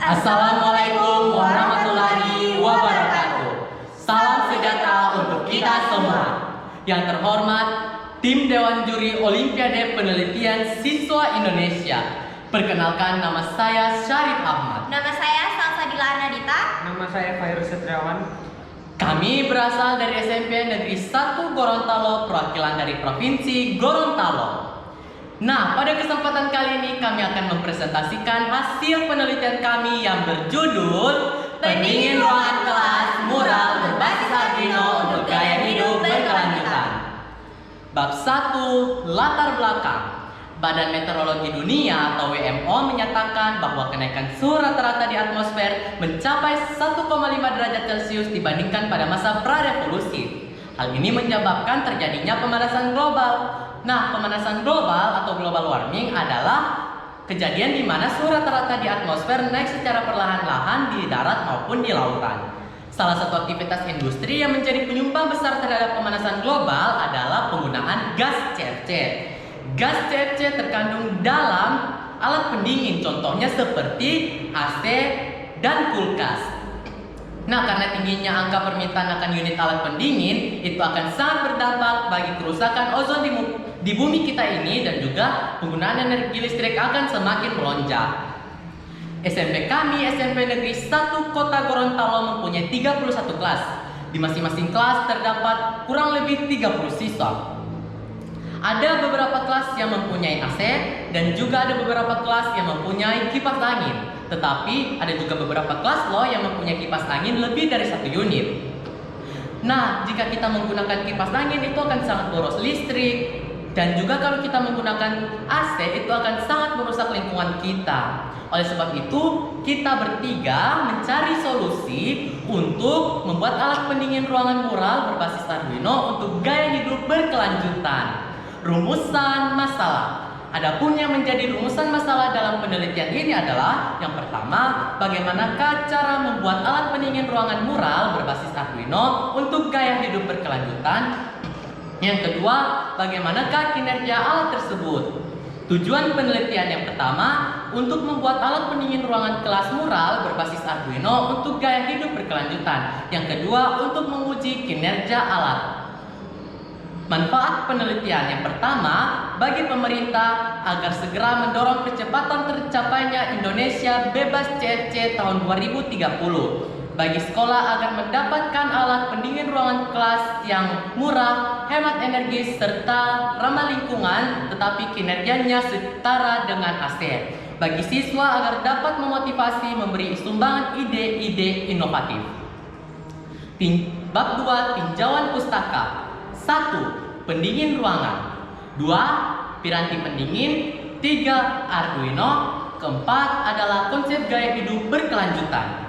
Assalamualaikum warahmatullahi wabarakatuh. Salam sejahtera untuk kita semua. Yang terhormat, tim Dewan Juri Olimpiade Penelitian Siswa Indonesia. Perkenalkan, nama saya Syarif Ahmad. Nama saya Salsabila Arnadita. Nama saya Fairuz Setriawan. Kami berasal dari SMP Negeri 1 Gorontalo, perwakilan dari Provinsi Gorontalo. Nah, pada kesempatan kali ini kami akan mempresentasikan hasil penelitian kami yang berjudul Pendingin Ruangan Kelas Mural Berbasis Arduino untuk Gaya Hidup Berkelanjutan. Bab 1, Latar Belakang. Badan Meteorologi Dunia atau WMO menyatakan bahwa kenaikan suhu rata-rata di atmosfer mencapai 1,5 derajat Celcius dibandingkan pada masa prarevolusi. Hal ini menyebabkan terjadinya pemanasan global. Nah, pemanasan global atau global warming adalah kejadian di mana suhu rata-rata di atmosfer naik secara perlahan-lahan di darat maupun di lautan. Salah satu aktivitas industri yang menjadi penyumbang besar terhadap pemanasan global adalah penggunaan gas CFC. Gas CFC terkandung dalam alat pendingin, contohnya seperti AC dan kulkas. Nah, karena tingginya angka permintaan akan unit alat pendingin, itu akan sangat berdampak bagi kerusakan ozon di bumi kita ini, dan juga penggunaan energi listrik akan semakin melonjak. SMP kami, SMP Negeri 1 Kota Gorontalo, mempunyai 31 kelas. Di masing-masing kelas terdapat kurang lebih 30 siswa. Ada beberapa kelas yang mempunyai AC dan juga ada beberapa kelas yang mempunyai kipas angin. Tetapi ada juga beberapa kelas loh yang mempunyai kipas angin lebih dari 1 unit. Nah, jika kita menggunakan kipas angin itu akan sangat boros listrik. Dan juga kalau kita menggunakan AC itu akan sangat merusak lingkungan kita. Oleh sebab itu, kita bertiga mencari solusi untuk membuat alat pendingin ruangan mural berbasis Arduino untuk gaya hidup berkelanjutan. Rumusan masalah. Adapun yang menjadi rumusan masalah dalam penelitian ini adalah yang pertama, bagaimanakah cara membuat alat pendingin ruangan mural berbasis Arduino untuk gaya hidup berkelanjutan. Yang kedua, bagaimanakah kinerja alat tersebut. Tujuan penelitian yang pertama, untuk membuat alat pendingin ruangan kelas mural berbasis Arduino untuk gaya hidup berkelanjutan. Yang kedua, untuk menguji kinerja alat. Manfaat penelitian yang pertama, bagi pemerintah agar segera mendorong percepatan tercapainya Indonesia bebas CFC tahun 2030. Bagi sekolah agar mendapatkan alat pendingin ruangan kelas yang murah, hemat energi, serta ramah lingkungan, tetapi kinerjanya setara dengan AC. Bagi siswa agar dapat memotivasi memberi sumbangan ide-ide inovatif. Bab 2, tinjauan pustaka. 1. Pendingin ruangan. 2. Piranti pendingin. 3. Arduino. Keempat adalah konsep gaya hidup berkelanjutan.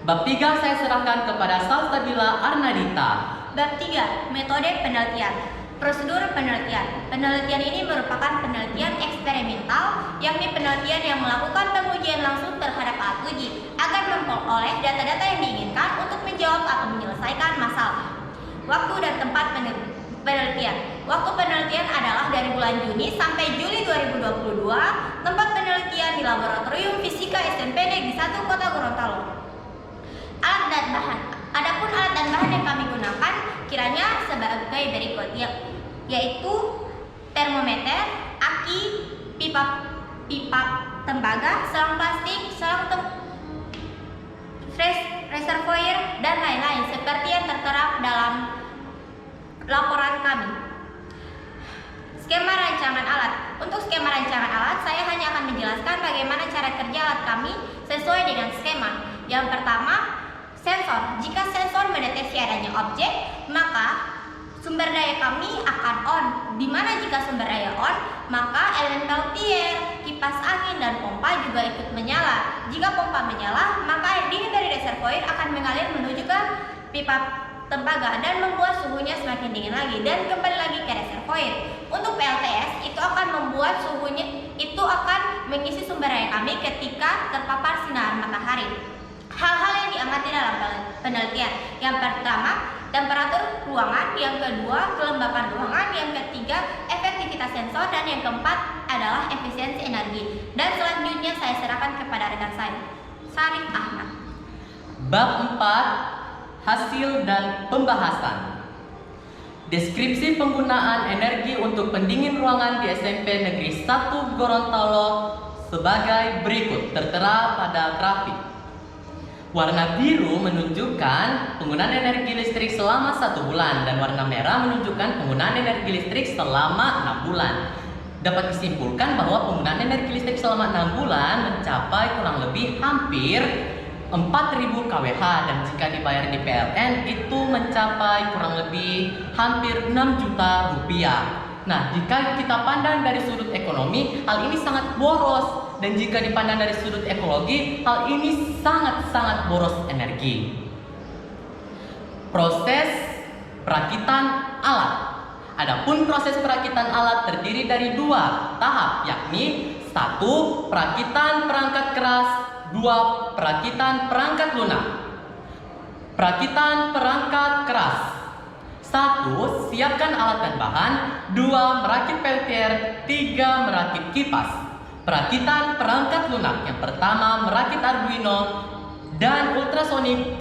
Bab 3 saya serahkan kepada Salsabila Arnadita. Bab 3, metode penelitian. Prosedur penelitian. Penelitian ini merupakan penelitian eksperimental, yakni penelitian yang melakukan pengujian langsung terhadap alat uji agar memperoleh data-data yang diinginkan untuk menjawab atau menyelesaikan masalah. Waktu dan tempat penelitian. Waktu penelitian adalah dari bulan Juni sampai Juli 2022. Tempat penelitian di Laboratorium Fisika SMP Negeri 1 Kota Gorontalo. Alat dan bahan. Adapun alat dan bahan yang kami gunakan kiranya sebagai berikut, yaitu termometer, aki, pipa tembaga, selang plastik, reservoir, dan lain-lain seperti yang tertera dalam laporan kami. Skema rancangan alat. Untuk skema rancangan alat, saya hanya akan menjelaskan bagaimana cara kerja alat kami sesuai dengan skema. Yang pertama, sensor. Jika sensor mendeteksi adanya objek, maka sumber daya kami akan on. Dimana jika sumber daya on, maka elemen peltier, kipas angin, dan pompa juga ikut menyala. Jika pompa menyala, maka air dingin dari reservoir akan mengalir menuju ke pipa tembaga dan membuat suhunya semakin dingin lagi dan kembali lagi ke reservoir. Untuk PLTS itu akan membuat suhunya, itu akan mengisi sumber daya kami ketika terpapar sinar matahari. Hal-hal yang diamati dalam penelitian. Yang pertama, temperatur ruangan. Yang kedua, kelembapan ruangan. Yang ketiga, efektivitas sensor. Dan yang keempat adalah efisiensi energi. Dan selanjutnya saya serahkan kepada rekan saya. Sarif Ahmad. Bab 4, hasil dan pembahasan. Deskripsi penggunaan energi untuk pendingin ruangan di SMP Negeri 1 Gorontalo sebagai berikut, tertera pada grafik. Warna biru menunjukkan penggunaan energi listrik selama 1 bulan dan warna merah menunjukkan penggunaan energi listrik selama 6 bulan. Dapat disimpulkan bahwa penggunaan energi listrik selama 6 bulan mencapai kurang lebih hampir 4.000 kWh dan jika dibayar di PLN itu mencapai kurang lebih hampir 6 juta rupiah. Nah, jika kita pandang dari sudut ekonomi, hal ini sangat boros dan jika dipandang dari sudut ekologi, hal ini sangat-sangat boros energi. Proses perakitan alat. Adapun proses perakitan alat terdiri dari 2 tahap, yakni 1. Perakitan perangkat keras, 2. Perakitan perangkat lunak. Perakitan perangkat keras. 1. Siapkan alat dan bahan. 2. Merakit peltier. 3. Merakit kipas. Perakitan perangkat lunak. Yang pertama, merakit Arduino dan ultrasonic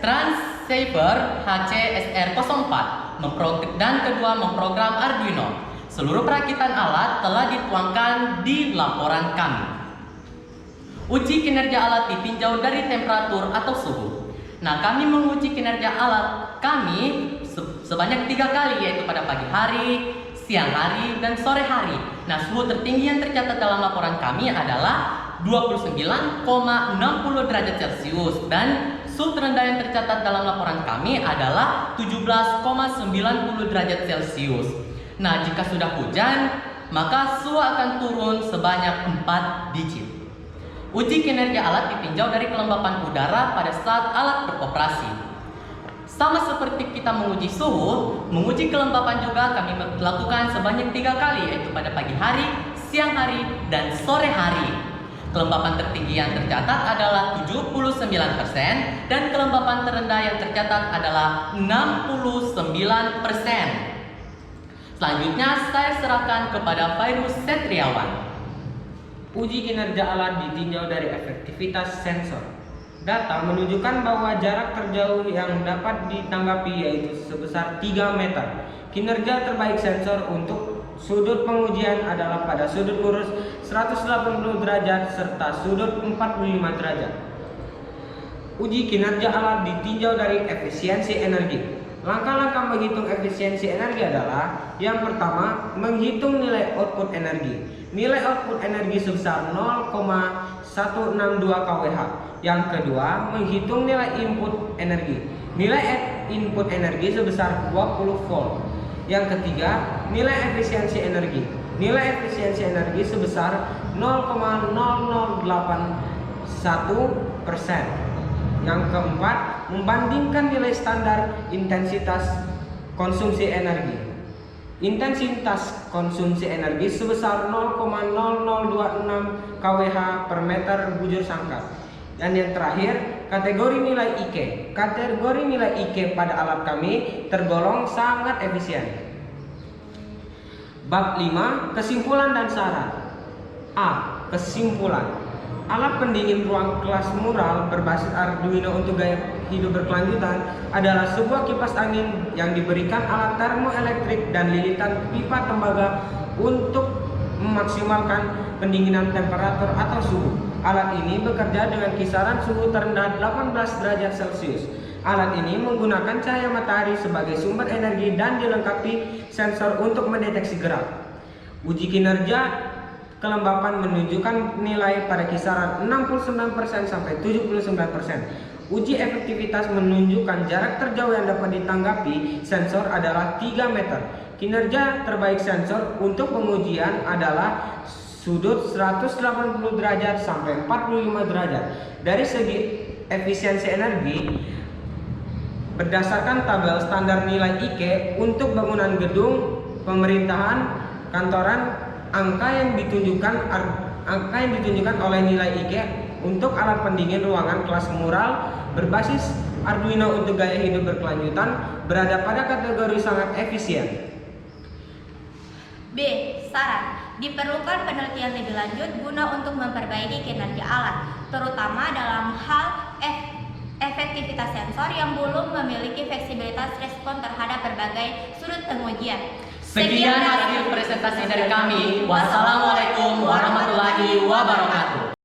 transceiver HCSR04 dan kedua memprogram Arduino. Seluruh perakitan alat telah dituangkan di laporan kami. Uji kinerja alat ditinjau dari temperatur atau suhu. Nah, kami menguji kinerja alat kami sebanyak 3 kali, yaitu pada pagi hari, siang hari, dan sore hari. Nah, suhu tertinggi yang tercatat dalam laporan kami adalah 29,60 derajat Celcius dan suhu terendah yang tercatat dalam laporan kami adalah 17,90 derajat Celcius. Nah, jika sudah hujan, maka suhu akan turun sebanyak 4 digit. Uji kinerja alat ditinjau dari kelembapan udara pada saat alat beroperasi. Sama seperti kita menguji suhu, menguji kelembapan juga kami lakukan sebanyak 3 kali, yaitu pada pagi hari, siang hari, dan sore hari. Kelembapan tertinggi yang tercatat adalah 79% dan kelembapan terendah yang tercatat adalah 69%. Selanjutnya saya serahkan kepada Virus Setriawan. Uji kinerja alat ditinjau dari efektivitas sensor. Data menunjukkan bahwa jarak terjauh yang dapat ditanggapi yaitu sebesar 3 meter. Kinerja terbaik sensor untuk sudut pengujian adalah pada sudut lurus 180 derajat serta sudut 45 derajat. Uji kinerja alat ditinjau dari efisiensi energi. Langkah-langkah menghitung efisiensi energi adalah: yang pertama, menghitung nilai output energi. Nilai output energi sebesar 0,162 kWh. Yang kedua, menghitung nilai input energi. Nilai input energi sebesar 20 volt. Yang ketiga, nilai efisiensi energi. Nilai efisiensi energi sebesar 0,0081%. Yang keempat, membandingkan nilai standar intensitas konsumsi energi. Intensitas konsumsi energi sebesar 0,0026 kWh per meter bujur sangkar. Dan yang terakhir, kategori nilai IK. Kategori nilai IK pada alat kami tergolong sangat efisien. Bab 5, kesimpulan dan saran. A. Kesimpulan. Alat pendingin ruang kelas mural berbasis Arduino untuk gaya hidup berkelanjutan adalah sebuah kipas angin yang diberikan alat termoelektrik dan lilitan pipa tembaga untuk memaksimalkan pendinginan temperatur atau suhu. Alat ini bekerja dengan kisaran suhu terendah 18 derajat Celcius. Alat ini menggunakan cahaya matahari sebagai sumber energi dan dilengkapi sensor untuk mendeteksi gerak. Uji kinerja kelembapan menunjukkan nilai pada kisaran 69% sampai 79%. Uji efektivitas menunjukkan jarak terjauh yang dapat ditanggapi sensor adalah 3 meter. Kinerja terbaik sensor untuk pengujian adalah sudut 180 derajat sampai 45 derajat. Dari segi efisiensi energi, berdasarkan tabel standar nilai IK untuk bangunan gedung, pemerintahan, kantoran, angka yang ditunjukkan oleh nilai IK untuk alat pendingin ruangan kelas mural berbasis Arduino untuk gaya hidup berkelanjutan berada pada kategori sangat efisien. B. saran. Diperlukan penelitian lebih lanjut guna untuk memperbaiki kinerja alat, terutama dalam hal efektivitas sensor yang belum memiliki fleksibilitas respon terhadap berbagai sudut pengujian. Sekian hasil presentasi dari kami. Wassalamualaikum warahmatullahi wabarakatuh.